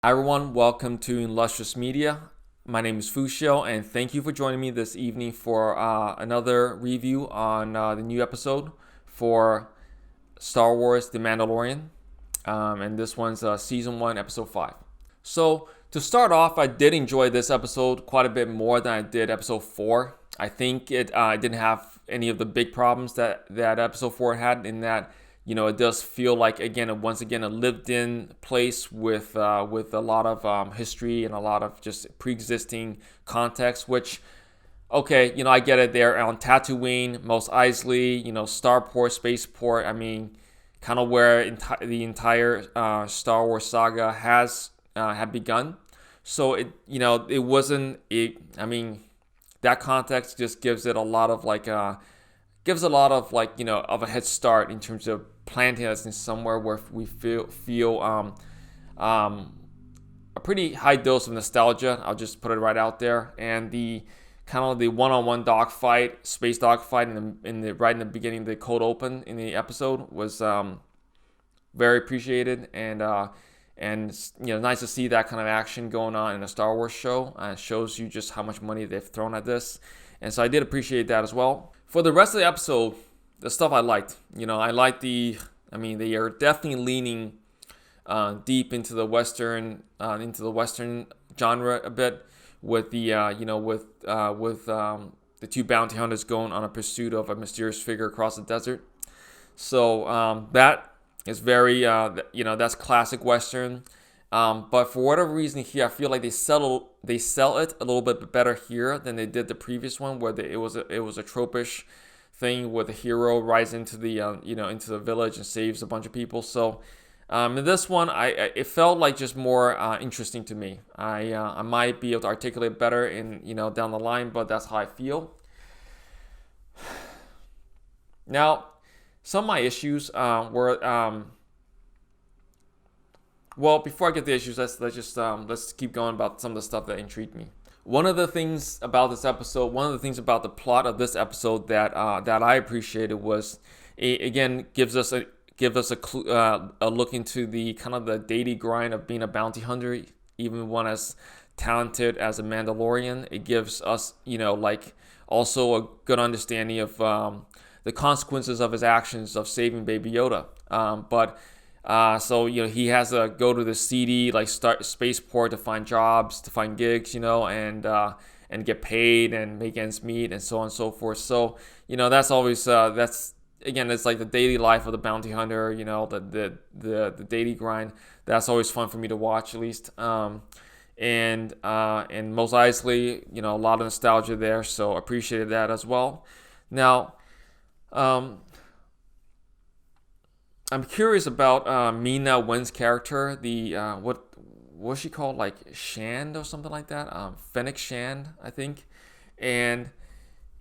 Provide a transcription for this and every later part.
Hi everyone, welcome to Illustrious Media. My name is Fushio, and thank you for joining me this evening for another review on the new episode for Star Wars: The Mandalorian. And this one's Season 1, Episode 5. So, to start off, I did enjoy this episode quite a bit more than I did Episode 4. I think it didn't have any of the big problems that Episode 4 had, in that it does feel like, once again, a lived-in place with a lot of history and a lot of just pre-existing context. Which, okay, I get it. There on Tatooine, Mos Eisley, Starport, Spaceport. I mean, kind of where the entire Star Wars saga had begun. So it wasn't it. I mean, that context just gives it a lot of of a head start in terms of planting us in somewhere where we feel a pretty high dose of nostalgia. I'll just put it right out there. And the kind of the one-on-one dogfight, space dogfight right in the beginning, the cold open in the episode was very appreciated, and nice to see that kind of action going on in a Star Wars show. It shows you just how much money they've thrown at this, and so I did appreciate that as well. For the rest of the episode, the stuff I liked, I liked they are definitely leaning deep into the Western genre a bit, with the two bounty hunters going on a pursuit of a mysterious figure across the desert. So that is very, that's classic Western. But for whatever reason here, I feel like they sell it a little bit better here than they did the previous one, where it was a tropish thing where the hero rides into the into the village and saves a bunch of people. So in this one, it felt like just more interesting to me. I might be able to articulate better down the line, but that's how I feel. Now, some of my issues were. Well, before I get the issues, let's keep going about some of the stuff that intrigued me. One of the things about this episode, one of the things about the plot of this episode that I appreciated was, again, gives us a look into the kind of the daily grind of being a bounty hunter, even one as talented as a Mandalorian. It gives us, also a good understanding of the consequences of his actions of saving Baby Yoda. So he has to go to the seedy spaceport to find jobs, to find gigs, and get paid and make ends meet, and so on and so forth. So that's always it's like the daily life of the bounty hunter. The daily grind. That's always fun for me to watch, at least. And Mos Eisley, a lot of nostalgia there, so appreciated that as well. Now, I'm curious about Mina Wen's character. The what was she called? Like Shand or something like that. Fennec Shand, I think. And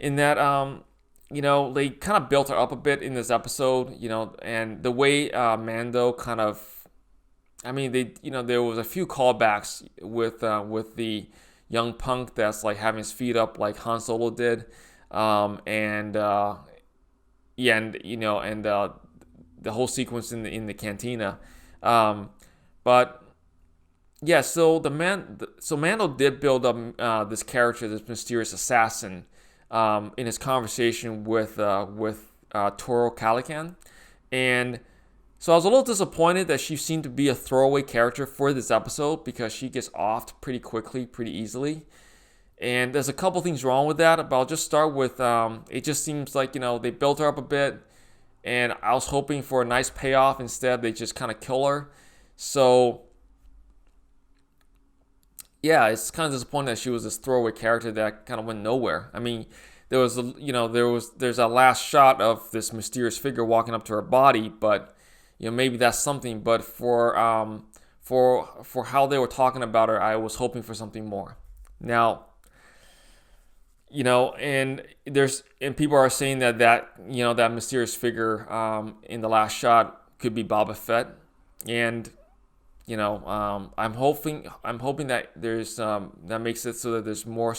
in that, they kind of built her up a bit in this episode. And the way Mando kind of, there was a few callbacks with the young punk that's like having his feet up like Han Solo did, the whole sequence in the cantina. But yeah, so Mando did build up this character, this mysterious assassin, in his conversation with Toro Calican. And so I was a little disappointed that she seemed to be a throwaway character for this episode, because she gets offed pretty quickly, pretty easily. And there's a couple things wrong with that, but I'll just start with, it just seems like, they built her up a bit, and I was hoping for a nice payoff. Instead, they just kind of kill her. So, yeah, it's kind of disappointing that she was this throwaway character that kind of went nowhere. I mean, there's a last shot of this mysterious figure walking up to her body, but maybe that's something. But for how they were talking about her, I was hoping for something more. Now, and people are saying that mysterious figure in the last shot could be Boba Fett, and I'm hoping that there's that makes it so that there's more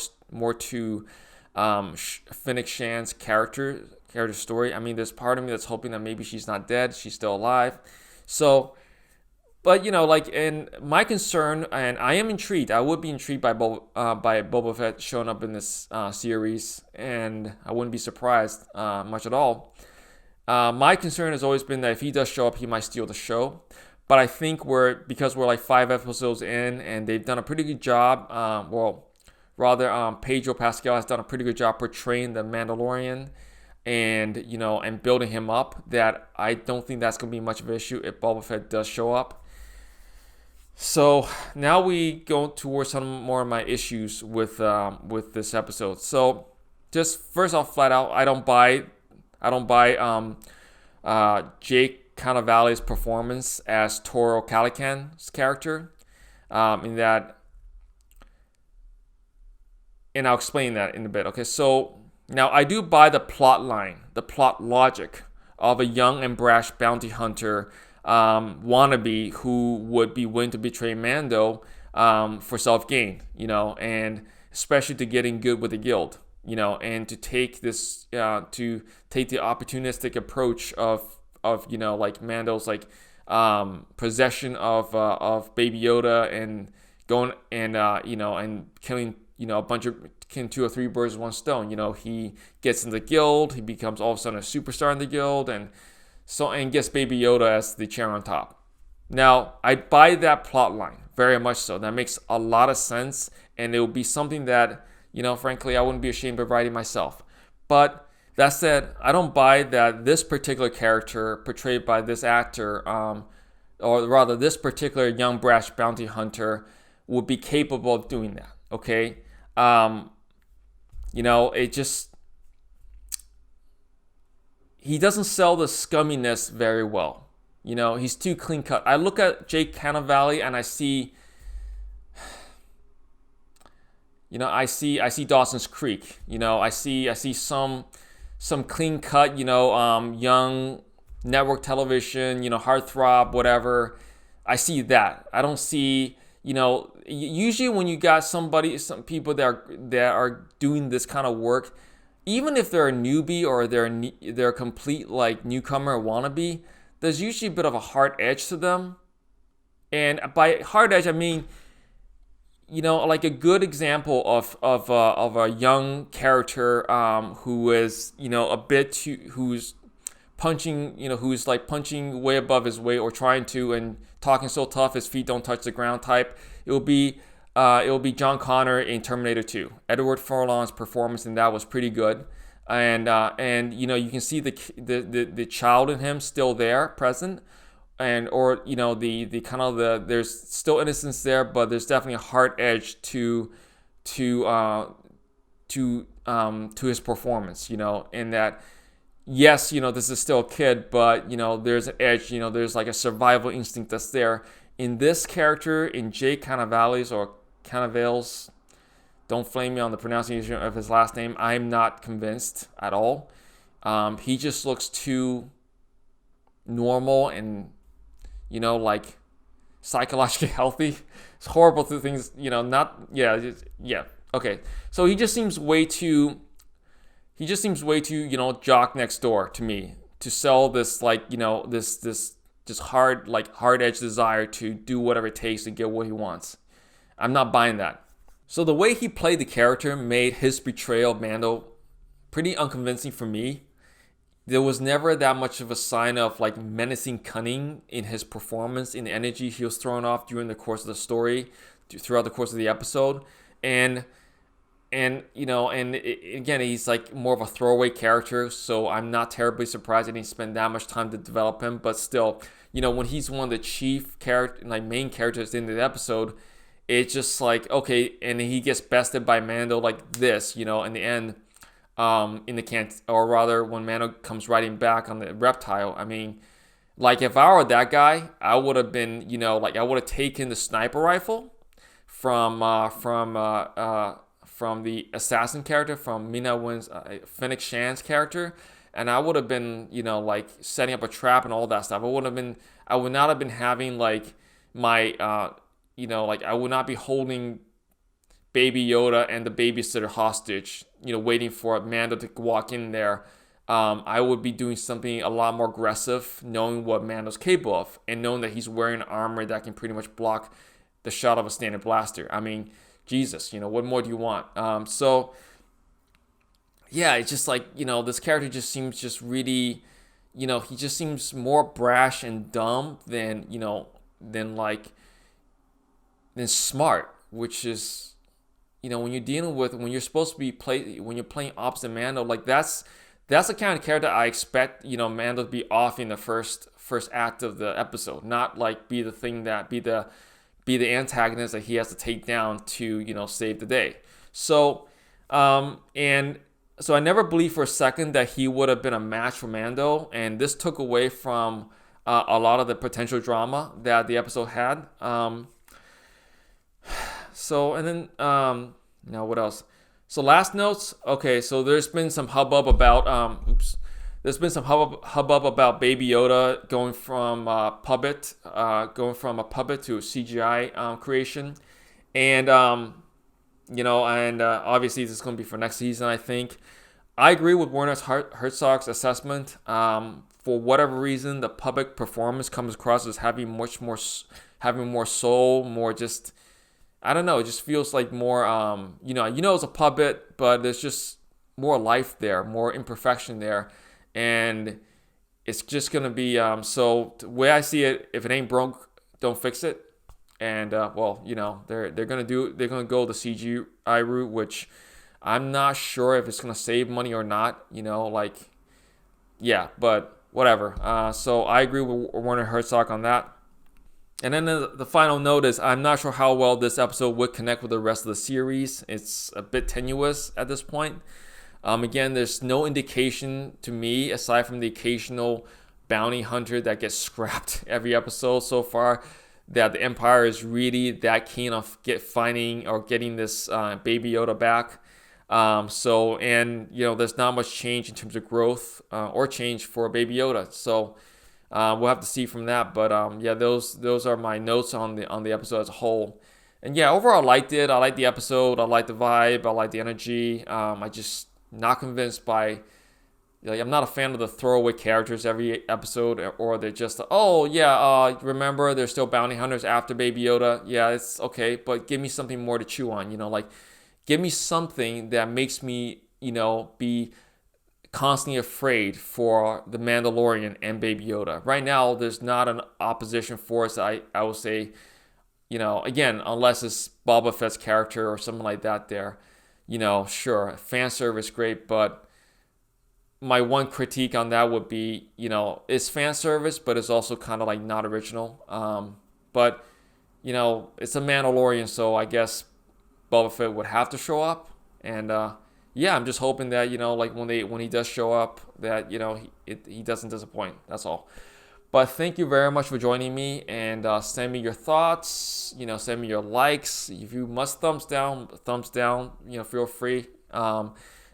to Fennec Shand's character story. I mean, there's part of me that's hoping that maybe she's not dead, she's still alive. So But like, and my concern, and I am intrigued. I would be intrigued by Boba Fett showing up in this series, and I wouldn't be surprised much at all. My concern has always been that if he does show up, he might steal the show. But I think because we're like 5 episodes in, and they've done a pretty good job. Pedro Pascal has done a pretty good job portraying the Mandalorian, and and building him up. That I don't think that's gonna be much of an issue if Boba Fett does show up. So now we go towards some more of my issues with this episode. So just first off, flat out, I don't buy Jake Cannavale's performance as Toro Calican's character. In that, and I'll explain that in a bit. Okay, so now I do buy the plot line, the plot logic of a young and brash bounty hunter wannabe who would be willing to betray Mando for self-gain, and especially to getting good with the guild, and to take this to take the opportunistic approach of like Mando's like possession of Baby Yoda, and going and and killing a bunch of killing 2 or 3 birds with one stone. He gets in the guild, he becomes all of a sudden a superstar in the guild, and gets Baby Yoda as the chair on top. Now, I buy that plot line very much so. That makes a lot of sense, and it will be something that, frankly, I wouldn't be ashamed of writing myself. But that said, I don't buy that this particular character portrayed by this actor, or rather this particular young brash bounty hunter, would be capable of doing that. Okay, it just, he doesn't sell the scumminess very well. He's too clean cut. I look at Jake Cannavale and I see, I see Dawson's Creek. I see some clean cut, young network television, heartthrob, whatever. I see that. I don't see, usually when you got some people that are doing this kind of work, even if they're a newbie or they're a complete like newcomer or wannabe, there's usually a bit of a hard edge to them. And by hard edge, I mean, like a good example of a young character who is a bit who's punching who's like punching way above his weight, or trying to, and talking so tough his feet don't touch the ground type. It will be John Connor in Terminator 2. Edward Furlong's performance in that was pretty good, and you can see the child in him still there, present, and the kind of there's still innocence there, but there's definitely a hard edge to his performance, in that. Yes, this is still a kid, but there's an edge, there's like a survival instinct that's there. In this character, in Jake Cannavale's or Cannavale's, don't flame me on the pronunciation of his last name, I'm not convinced at all. He just looks too normal and, like psychologically healthy. It's horrible to things, okay. So he just seems way too, jock next door to me, to sell this like, this hard edge desire to do whatever it takes to get what he wants. I'm not buying that. So the way he played the character made his betrayal of Mando pretty unconvincing for me. There was never that much of a sign of like menacing cunning in his performance, in the energy he was throwing off during the course of the story, throughout the course of the episode. And again, he's like more of a throwaway character, so I'm not terribly surprised I didn't spend that much time to develop him. But still, when he's one of the chief main characters in the episode, it's just like, okay, and he gets bested by Mando like this, in the end, in the can't, or rather, when Mando comes riding back on the reptile. I mean, like if I were that guy, I would have been, I would have taken the sniper rifle from the assassin character, from Mina Win's Fennec Shan's character, and I would have been, like setting up a trap and all that stuff. I would not have been having like my, I would not be holding Baby Yoda and the babysitter hostage, waiting for Mando to walk in there, I would be doing something a lot more aggressive, knowing what Mando's capable of, and knowing that he's wearing armor that can pretty much block the shot of a standard blaster. I mean, Jesus, what more do you want? Yeah, it's just like, this character just seems just really, he just seems more brash and dumb than, than smart, which is, when you're supposed to be when you're playing opposite Mando, like that's the kind of character I expect, Mando to be off in the first act of the episode, not like be the antagonist that he has to take down to, save the day. So, and so I never believed for a second that he would have been a match for Mando, and this took away from a lot of the potential drama that the episode had. So, and then, now what else? So last notes. Okay, so there's been some hubbub about, there's been some hubbub about Baby Yoda going from a puppet to a CGI creation, and obviously this is going to be for next season, I think. I agree with Werner Herzog's assessment. For whatever reason, the puppet performance comes across as having more soul, more just, I don't know, it just feels like more, it's a puppet, but there's just more life there, more imperfection there. And it's just going to be, so the way I see it, if it ain't broke, don't fix it. And, they're going to go the CGI route, which I'm not sure if it's going to save money or not, but whatever. So I agree with Werner Herzog on that. And then the final note is, I'm not sure how well this episode would connect with the rest of the series. It's a bit tenuous at this point. Again, there's no indication to me, aside from the occasional bounty hunter that gets scrapped every episode so far, that the Empire is really that keen on getting this Baby Yoda back. There's not much change in terms of growth or change for Baby Yoda. So we'll have to see from that. But those are my notes on the episode as a whole. And yeah, overall, I liked it. I liked the episode. I liked the vibe. I liked the energy. I just not convinced by, I'm not a fan of the throwaway characters every episode, or they're just, remember, there's still bounty hunters after Baby Yoda. Yeah, it's okay, but give me something more to chew on, give me something that makes me, be constantly afraid for the Mandalorian and Baby Yoda. Right now, there's not an opposition force, I would say, again, unless it's Boba Fett's character or something like that there. Sure, fan service great, but my one critique on that would be, it's fan service, but it's also kind of like not original. But it's a Mandalorian, so I guess Boba Fett would have to show up. And I'm just hoping that when he does show up, that he doesn't disappoint. That's all. But thank you very much for joining me, and send me your thoughts. Send me your likes. If you must thumbs down. Feel free.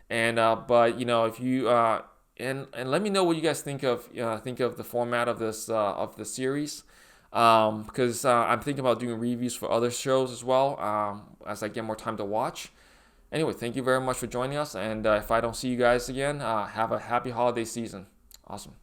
If you and let me know what you guys think of the format of this of the series, because I'm thinking about doing reviews for other shows as well, as I get more time to watch. Anyway, thank you very much for joining us, and if I don't see you guys again, have a happy holiday season. Awesome.